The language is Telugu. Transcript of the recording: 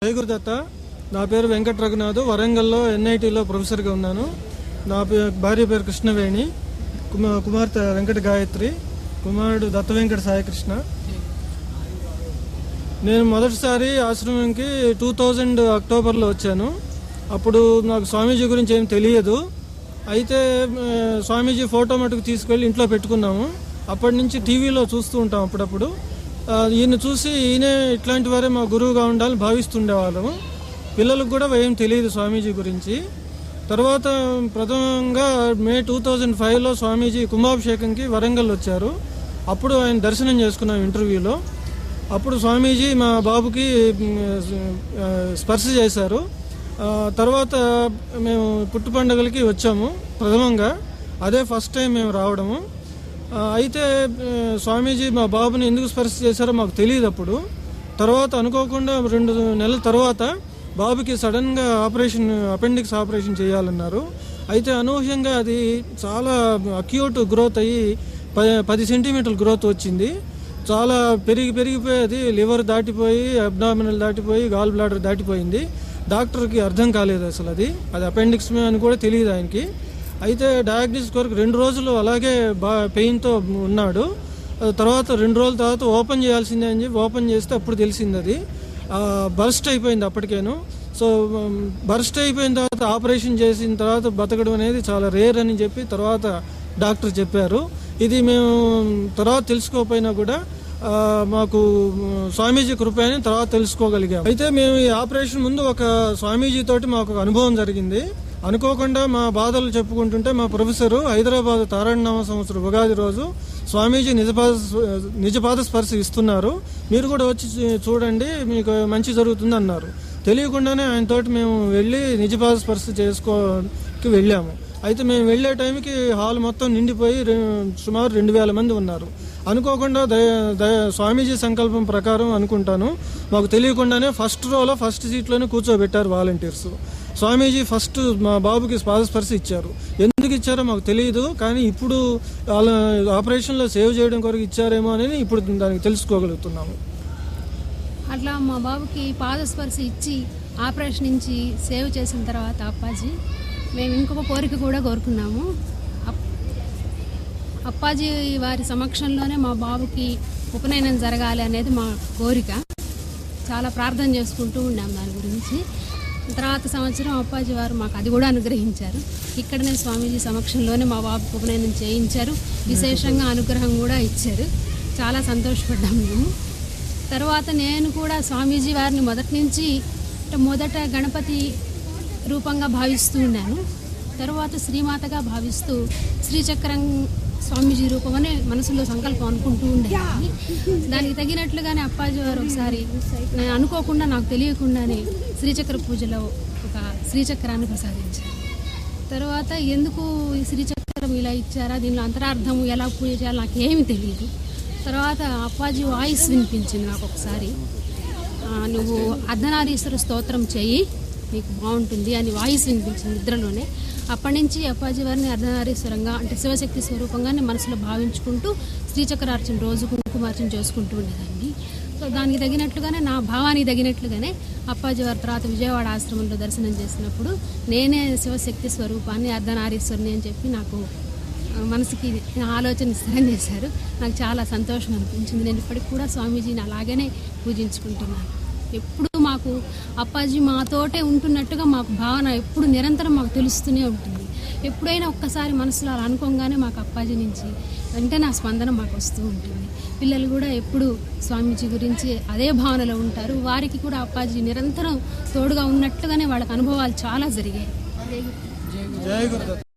జై గురుదత్త. నా పేరు వెంకట రఘునాథ్. వరంగల్లో ఎన్ఐటీలో ప్రొఫెసర్గా ఉన్నాను. నా భార్య పేరు కృష్ణవేణి, కుమార్తె వెంకట గాయత్రి, కుమారుడు దత్త వెంకట సాయికృష్ణ. నేను మొదటిసారి ఆశ్రమంకి 2000 అక్టోబర్లో వచ్చాను. అప్పుడు నాకు స్వామీజీ గురించి ఏం తెలియదు. అయితే స్వామీజీ ఫోటో మటుకు తీసుకెళ్ళి ఇంట్లో పెట్టుకున్నాము. అప్పటి నుంచి టీవీలో చూస్తూ ఉంటాం అప్పుడప్పుడు. ఈయన చూసి ఈయనే ఇట్లాంటి వారే మా గురువుగా ఉండాలని భావిస్తుండేవాళ్ళము. పిల్లలకు కూడా ఏం తెలియదు స్వామీజీ గురించి. తర్వాత ప్రథమంగా మే 2005లో స్వామీజీ కుంభాభిషేకంకి వరంగల్ వచ్చారు. అప్పుడు ఆయన దర్శనం చేసుకున్నాం ఇంటర్వ్యూలో. అప్పుడు స్వామీజీ మా బాబుకి స్పర్శ చేశారు. తర్వాత మేము పుట్టు పండుగలకి వచ్చాము ప్రథమంగా. అదే ఫస్ట్ టైం మేము రావడము. అయితే స్వామీజీ మా బాబుని ఎందుకు స్పర్శ చేశారో మాకు తెలియదు అప్పుడు. తర్వాత అనుకోకుండా 2 నెలల తర్వాత బాబుకి సడన్గా అపెండిక్స్ ఆపరేషన్ చేయాలన్నారు. అయితే అనూహ్యంగా అది చాలా అక్యూట్ గ్రోత్ అయ్యి 10 సెంటీమీటర్ల గ్రోత్ వచ్చింది. చాలా పెరిగిపోయి అది లివర్ దాటిపోయి, అబ్డామినల్ దాటిపోయి, గాల్ బ్లాడర్ దాటిపోయింది. డాక్టర్కి అర్థం కాలేదు అసలు అది అపెండిక్స్ అని కూడా తెలియదు ఆయనకి. అయితే డయాగ్నోసిస్ కొరకు 2 రోజులు అలాగే పెయిన్తో ఉన్నాడు. తర్వాత 2 రోజుల తర్వాత ఓపెన్ చేయాల్సిందే అని చెప్పి ఓపెన్ చేస్తే అప్పుడు తెలిసింది అది బర్స్ట్ అయిపోయింది అప్పటికేను. సో బర్స్ట్ అయిపోయిన తర్వాత ఆపరేషన్ చేసిన తర్వాత బతకడం అనేది చాలా రేర్ అని చెప్పి తర్వాత డాక్టర్ చెప్పారు. ఇది మేము తర్వాత తెలుసుకోకపోయినా కూడా మాకు స్వామీజీ కృప అని తర్వాత తెలుసుకోగలిగాం. అయితే మేము ఈ ఆపరేషన్ ముందు ఒక స్వామీజీ తోటి మాకు అనుభవం జరిగింది. అనుకోకుండా మా బాధలు చెప్పుకుంటుంటే మా ప్రొఫెసరు హైదరాబాద్ తారాణనామ సంవత్సరం ఉగాది రోజు స్వామీజీ నిజపాద స్పర్శ ఇస్తున్నారు, మీరు కూడా వచ్చి చూడండి, మీకు మంచి జరుగుతుంది అన్నారు. తెలియకుండానే ఆయనతోటి మేము వెళ్ళి నిజపాద స్పర్శ చేసుకోకి వెళ్ళాము. అయితే మేము వెళ్ళే టైంకి హాల్ మొత్తం నిండిపోయి సుమారు 2000 మంది ఉన్నారు. అనుకోకుండా స్వామీజీ సంకల్పం ప్రకారం అనుకుంటాను మాకు తెలియకుండానే ఫస్ట్ రోలో ఫస్ట్ సీట్లోనే కూర్చోబెట్టారు వాలంటీర్స్. స్వామీజీ ఫస్ట్ మా బాబుకి పాదస్పర్శ ఇచ్చారు. ఎందుకు ఇచ్చారో మాకు తెలియదు, కానీ ఇప్పుడు వాళ్ళ ఆపరేషన్లో సేవ్ చేయడం కొరకు ఇచ్చారేమో అని ఇప్పుడు దానికి తెలుసుకోగలుగుతున్నాము. అట్లా మా బాబుకి పాదస్పర్శ ఇచ్చి ఆపరేషన్ నుంచి సేవ్ చేసిన తర్వాత అప్పాజీ మేము ఇంకొక కోరిక కూడా కోరుకున్నాము. అప్పాజీ వారి సమక్షంలోనే మా బాబుకి ఉపనయనం జరగాలి అనేది మా కోరిక. చాలా ప్రార్థన చేసుకుంటూ ఉన్నాము దాని గురించి. తర్వాత సంవత్సరం అప్పాజీ వారు మాకు అది కూడా అనుగ్రహించారు. ఇక్కడనే స్వామీజీ సమక్షంలోనే మా బాబుకి ఉపనయనం చేయించారు. విశేషంగా అనుగ్రహం కూడా ఇచ్చారు. చాలా సంతోషపడ్డాము మేము. తర్వాత నేను కూడా స్వామీజీ వారిని మొదట గణపతి రూపంగా భావిస్తూ ఉన్నాను. తర్వాత శ్రీమాతగా భావిస్తూ శ్రీచక్రం స్వామీజీ రూపమనే మనసులో సంకల్పం అనుకుంటూ ఉండేదాన్ని. దానికి తగినట్లుగానే అప్పాజీ వారు ఒకసారి నేను అనుకోకుండా, నాకు తెలియకుండానే శ్రీచక్ర పూజలో ఒక శ్రీచక్రాన్ని ప్రసాదించారు. తర్వాత ఎందుకు ఈ శ్రీచక్రం ఇలా ఇచ్చారా, దీనిలో అంతరార్థం, ఎలా పూజ చేయాలో నాకేమీ తెలియదు. తర్వాత అప్పాజీ వాయిస్ వినిపించింది నాకు ఒకసారి, నువ్వు అర్ధనారీశ్వర స్తోత్రం చెయ్యి, నీకు బాగుంటుంది అని వాయిస్ వినిపించింది నిద్రలోనే. అప్పటి నుంచి అప్పాజీ వారిని అర్ధనారీశ్వరంగా, అంటే శివశక్తి స్వరూపంగానే మనసులో భావించుకుంటూ శ్రీచక్రార్చన రోజు కుంకుమార్చన చేసుకుంటూ ఉండేదాన్ని. సో దానికి తగినట్లుగానే, నా భావానికి తగినట్లుగానే అప్పాజీ వారి తర్వాత విజయవాడ ఆశ్రమంలో దర్శనం చేసినప్పుడు నేనే శివశక్తి స్వరూపాన్ని అర్ధనారీశ్వరిని అని చెప్పి నాకు మనసుకి ఆలోచన స్థిరం చేశారు. నాకు చాలా సంతోషం అనిపించింది. నేను ఇప్పటికి కూడా స్వామీజీని అలాగనే పూజించుకుంటున్నాను. ఎప్పుడు మాకు అప్పాజీ మాతోటే ఉంటున్నట్టుగా మాకు భావన ఎప్పుడు నిరంతరం మాకు తెలుస్తూనే ఉంటుంది. ఎప్పుడైనా ఒక్కసారి మనసులో అలా అనుకోగానే మాకు అప్పాజీ నుంచి వెంటనే ఆ స్పందన మాకు వస్తూ ఉంటుంది. పిల్లలు కూడా ఎప్పుడు స్వామీజీ గురించి అదే భావనలో ఉంటారు. వారికి కూడా అప్పాజీ నిరంతరం తోడుగా ఉన్నట్లుగానే వాళ్ళకి అనుభవాలు చాలా జరిగాయి. జై గురుదత్త.